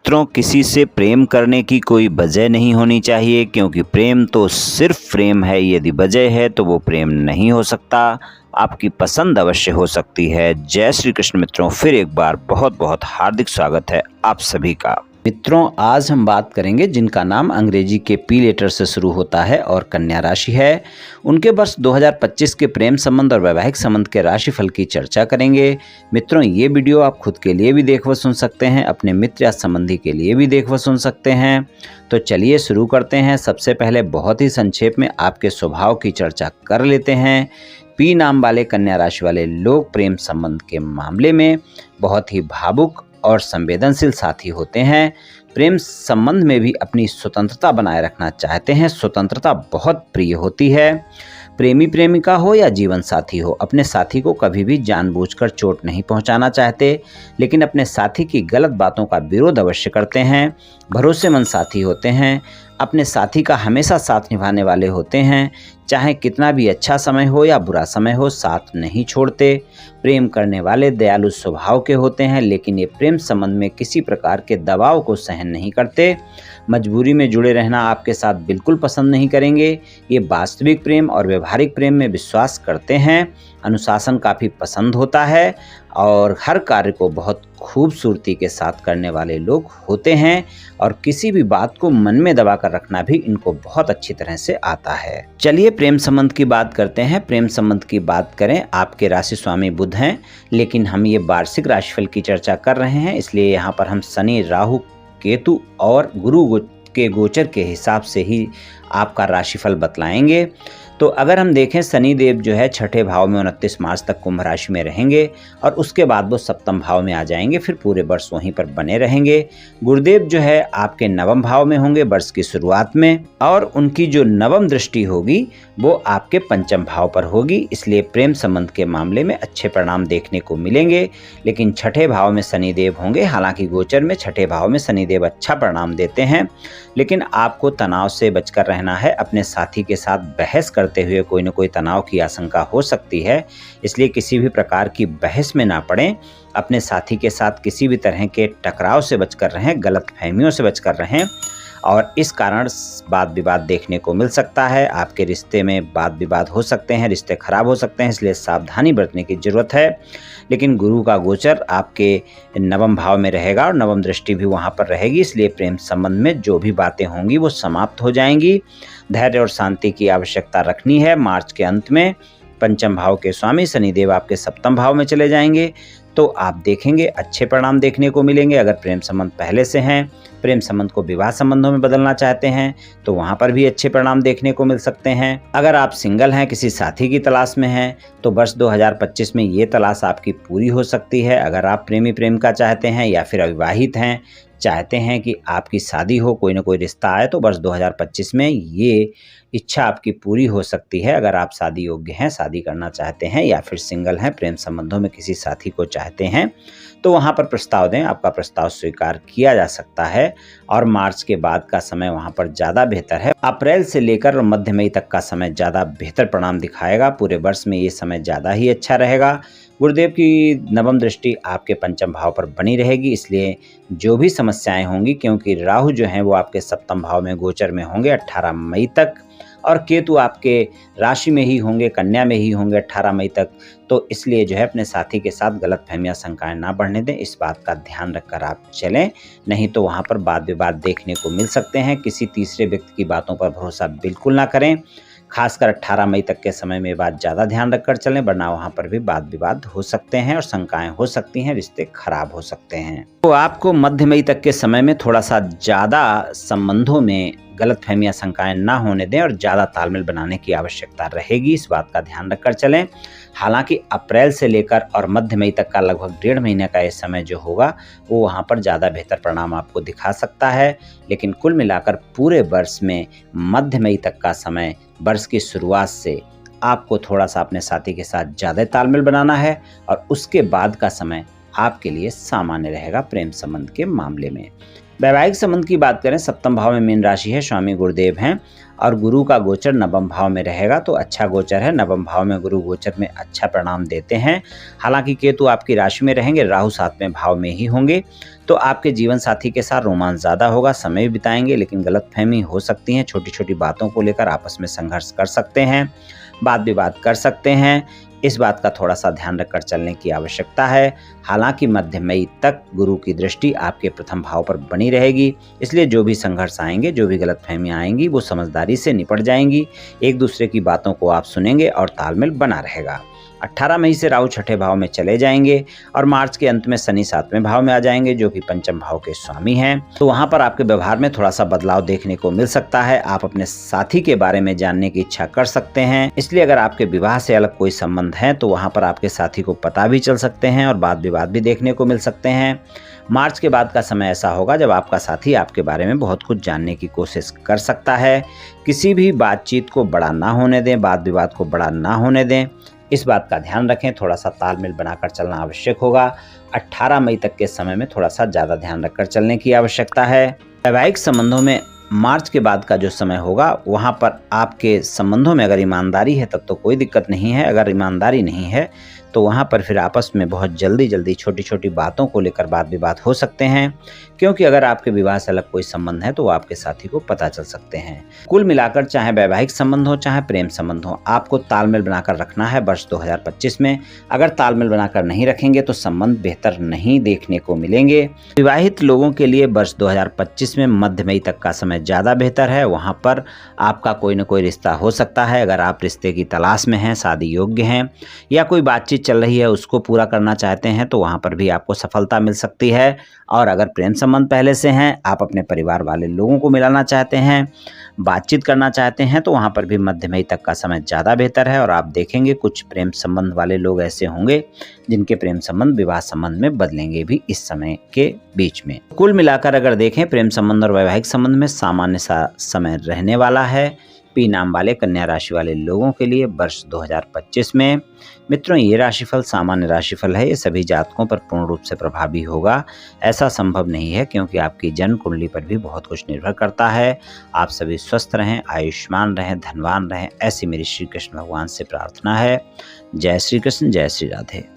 मित्रों, किसी से प्रेम करने की कोई वजह नहीं होनी चाहिए, क्योंकि प्रेम तो सिर्फ प्रेम है। यदि वजह है तो वो प्रेम नहीं हो सकता। आपकी पसंद अवश्य हो सकती है। जय श्री कृष्ण मित्रों, फिर एक बार बहुत बहुत हार्दिक स्वागत है आप सभी का। मित्रों, आज हम बात करेंगे जिनका नाम अंग्रेजी के पी लेटर से शुरू होता है और कन्या राशि है, उनके वर्ष 2025 के प्रेम संबंध और वैवाहिक संबंध के राशिफल की चर्चा करेंगे। मित्रों, ये वीडियो आप खुद के लिए भी देख व सुन सकते हैं, अपने मित्र या संबंधी के लिए भी देख व सुन सकते हैं। तो चलिए शुरू करते हैं। सबसे पहले बहुत ही संक्षेप में आपके स्वभाव की चर्चा कर लेते हैं। पी नाम वाले कन्या राशि वाले लोग प्रेम संबंध के मामले में बहुत ही भावुक और संवेदनशील साथी होते हैं। प्रेम संबंध में भी अपनी स्वतंत्रता बनाए रखना चाहते हैं। स्वतंत्रता बहुत प्रिय होती है। प्रेमी प्रेमिका हो या जीवन साथी हो, अपने साथी को कभी भी जानबूझकर चोट नहीं पहुंचाना चाहते, लेकिन अपने साथी की गलत बातों का विरोध अवश्य करते हैं। भरोसेमंद साथी होते हैं। अपने साथी का हमेशा साथ निभाने वाले होते हैं। चाहे कितना भी अच्छा समय हो या बुरा समय हो, साथ नहीं छोड़ते। प्रेम करने वाले दयालु स्वभाव के होते हैं, लेकिन ये प्रेम संबंध में किसी प्रकार के दबाव को सहन नहीं करते। मजबूरी में जुड़े रहना आपके साथ बिल्कुल पसंद नहीं करेंगे। ये वास्तविक प्रेम और व्यवहारिक प्रेम में विश्वास करते हैं। अनुशासन काफ़ी पसंद होता है और हर कार्य को बहुत खूबसूरती के साथ करने वाले लोग होते हैं, और किसी भी बात को मन में दबा कर रखना भी इनको बहुत अच्छी तरह से आता है। चलिए प्रेम संबंध की बात करते हैं। प्रेम संबंध की बात करें, आपके राशि स्वामी बुध हैं, लेकिन हम ये वार्षिक राशिफल की चर्चा कर रहे हैं, इसलिए यहाँ पर हम शनि, राहु, केतु और गुरु के गोचर के हिसाब से ही आपका राशिफल बतलाएंगे। तो अगर हम देखें, शनि देव जो है छठे भाव में 29 मार्च तक कुंभ राशि में रहेंगे और उसके बाद वो सप्तम भाव में आ जाएंगे, फिर पूरे वर्ष वहीं पर बने रहेंगे। गुरुदेव जो है आपके नवम भाव में होंगे वर्ष की शुरुआत में, और उनकी जो नवम दृष्टि होगी वो आपके पंचम भाव पर होगी। इसलिए प्रेम संबंध के मामले में अच्छे परिणाम देखने को मिलेंगे। लेकिन छठे भाव में शनिदेव होंगे। हालांकि गोचर में छठे भाव में शनिदेव अच्छा परिणाम देते हैं, लेकिन आपको तनाव से बचकर रहना है। अपने साथी के साथ बहस करते हुए कोई न कोई तनाव की आशंका हो सकती है, इसलिए किसी भी प्रकार की बहस में ना पड़ें। अपने साथी के साथ किसी भी तरह के टकराव से बचकर रहें, गलतफहमियों से बचकर रहें, और इस कारण वाद विवाद देखने को मिल सकता है। आपके रिश्ते में वाद विवाद हो सकते हैं, रिश्ते खराब हो सकते हैं, इसलिए सावधानी बरतने की जरूरत है। लेकिन गुरु का गोचर आपके नवम भाव में रहेगा और नवम दृष्टि भी वहां पर रहेगी, इसलिए प्रेम संबंध में जो भी बातें होंगी वो समाप्त हो जाएंगी। धैर्य और शांति की आवश्यकता रखनी है। मार्च के अंत में पंचम भाव के स्वामी शनिदेव आपके सप्तम भाव में चले जाएंगे, तो आप देखेंगे अच्छे परिणाम देखने को मिलेंगे। अगर प्रेम संबंध पहले से हैं, प्रेम संबंध को विवाह संबंधों में बदलना चाहते हैं, तो वहां पर भी अच्छे परिणाम देखने को मिल सकते हैं। अगर आप सिंगल हैं, किसी साथी की तलाश में हैं, तो वर्ष 2025 में ये तलाश आपकी पूरी हो सकती है। अगर आप प्रेमी प्रेमिका चाहते हैं या फिर अविवाहित हैं, चाहते हैं कि आपकी शादी हो, कोई ना कोई रिश्ता आए, तो वर्ष 2025 में ये इच्छा आपकी पूरी हो सकती है। अगर आप शादी योग्य हैं, शादी करना चाहते हैं, या फिर सिंगल हैं, प्रेम संबंधों में किसी साथी को चाहते हैं, तो वहाँ पर प्रस्ताव दें। आपका प्रस्ताव स्वीकार किया जा सकता है, और मार्च के बाद का समय वहाँ पर ज़्यादा बेहतर है। अप्रैल से लेकर मध्य मई तक का समय ज़्यादा बेहतर परिणाम दिखाएगा। पूरे वर्ष में ये समय ज़्यादा ही अच्छा रहेगा। गुरुदेव की नवम दृष्टि आपके पंचम भाव पर बनी रहेगी, इसलिए जो भी समस्याएं होंगी, क्योंकि राहु जो हैं वो आपके सप्तम भाव में गोचर में होंगे 18 मई तक, और केतु आपके राशि में ही होंगे, कन्या में ही होंगे 18 मई तक। तो इसलिए जो है अपने साथी के साथ गलतफहमियां, शंकाएं ना बढ़ने दें। इस बात का ध्यान रखकर आप चलें, नहीं तो वहां पर वाद विवाद देखने को मिल सकते हैं। किसी तीसरे व्यक्ति की बातों पर भरोसा बिल्कुल ना करें। खासकर 18 मई तक के समय में बात ज़्यादा ध्यान रखकर चलें, वरना वहाँ पर भी वाद विवाद हो सकते हैं और शंकाएं हो सकती हैं, रिश्ते खराब हो सकते हैं। तो आपको मध्य मई तक के समय में थोड़ा सा ज़्यादा संबंधों में गलतफहमियां, शंकाएं ना होने दें, और ज़्यादा तालमेल बनाने की आवश्यकता रहेगी। इस बात का ध्यान रखकर चलें। हालांकि अप्रैल से लेकर और मध्य मई तक का लगभग 1.5 महीने का ये समय जो होगा, वो वहाँ पर ज़्यादा बेहतर परिणाम आपको दिखा सकता है। लेकिन कुल मिलाकर पूरे वर्ष में मध्य मई तक का समय, वर्ष की शुरुआत से आपको थोड़ा सा अपने साथी के साथ ज़्यादा तालमेल बनाना है, और उसके बाद का समय आपके लिए सामान्य रहेगा प्रेम संबंध के मामले में। वैवाहिक संबंध की बात करें, सप्तम भाव में मीन राशि है, स्वामी गुरुदेव हैं और गुरु का गोचर नवम भाव में रहेगा, तो अच्छा गोचर है। नवम भाव में गुरु गोचर में अच्छा परिणाम देते हैं। हालांकि केतु आपकी राशि में रहेंगे, राहु 7वें भाव में ही होंगे, तो आपके जीवन साथी के साथ रोमांस ज़्यादा होगा, समय भी बिताएंगे, लेकिन गलतफहमी हो सकती है। छोटी छोटी बातों को लेकर आपस में संघर्ष कर सकते हैं, वाद विवाद कर सकते हैं। इस बात का थोड़ा सा ध्यान रखकर चलने की आवश्यकता है। हालांकि मध्य मई तक गुरु की दृष्टि आपके प्रथम भाव पर बनी रहेगी, इसलिए जो भी संघर्ष आएंगे, जो भी गलतफहमियां आएंगी, वो समझदारी से निपट जाएंगी। एक दूसरे की बातों को आप सुनेंगे और तालमेल बना रहेगा। 18 मई से राहु छठे भाव में चले जाएंगे और मार्च के अंत में शनि 7वें भाव में आ जाएंगे, जो कि पंचम भाव के स्वामी हैं। तो वहां पर आपके व्यवहार में थोड़ा सा बदलाव देखने को मिल सकता है। आप अपने साथी के बारे में जानने की इच्छा कर सकते हैं, इसलिए अगर आपके विवाह से अलग कोई संबंध है तो वहां पर आपके साथी को पता भी चल सकते हैं और वाद विवाद भी देखने को मिल सकते हैं। मार्च के बाद का समय ऐसा होगा जब आपका साथी आपके बारे में बहुत कुछ जानने की कोशिश कर सकता है। किसी भी बातचीत को बड़ा ना होने दें, वाद विवाद को बड़ा ना होने दें, इस बात का ध्यान रखें। थोड़ा सा तालमेल बनाकर चलना आवश्यक होगा। 18 मई तक के समय में थोड़ा सा ज़्यादा ध्यान रखकर चलने की आवश्यकता है। वैवाहिक संबंधों में मार्च के बाद का जो समय होगा, वहाँ पर आपके संबंधों में अगर ईमानदारी है तब तो कोई दिक्कत नहीं है। अगर ईमानदारी नहीं है तो वहाँ पर फिर आपस में बहुत जल्दी छोटी छोटी बातों को लेकर वाद विवाद हो सकते हैं, क्योंकि अगर आपके विवाह से अलग कोई संबंध है तो वो आपके साथी को पता चल सकते हैं। कुल मिलाकर चाहे वैवाहिक संबंध हो चाहे प्रेम संबंध हो, आपको तालमेल बनाकर रखना है वर्ष 2025 में। अगर तालमेल बनाकर नहीं रखेंगे तो संबंध बेहतर नहीं देखने को मिलेंगे। विवाहित लोगों के लिए वर्ष 2025 में मध्य मई तक का समय ज़्यादा बेहतर है। वहाँ पर आपका कोई न कोई रिश्ता हो सकता है। अगर आप रिश्ते की तलाश में हैं, शादी योग्य हैं या कोई बातचीत चल रही है उसको पूरा करना चाहते हैं, तो वहाँ पर भी आपको सफलता मिल सकती है। और अगर प्रेम संबंध पहले से हैं, आप अपने परिवार वाले लोगों को मिलाना चाहते हैं, बातचीत करना चाहते हैं, तो वहाँ पर भी मध्य मई तक का समय ज़्यादा बेहतर है। और आप देखेंगे कुछ प्रेम संबंध वाले लोग ऐसे होंगे जिनके प्रेम संबंध विवाह संबंध में बदलेंगे भी इस समय के बीच में। कुल मिलाकर अगर देखें, प्रेम संबंध और वैवाहिक संबंध में सामान्य सा समय रहने वाला है। पी नाम वाले कन्या राशि वाले लोगों के लिए वर्ष 2025 में मित्रों, ये राशिफल सामान्य राशिफल है। ये सभी जातकों पर पूर्ण रूप से प्रभावी होगा ऐसा संभव नहीं है, क्योंकि आपकी जन्म कुंडली पर भी बहुत कुछ निर्भर करता है। आप सभी स्वस्थ रहें, आयुष्मान रहें, धनवान रहें, ऐसी मेरी श्री कृष्ण भगवान से प्रार्थना है। जय श्री कृष्ण, जय श्री राधे।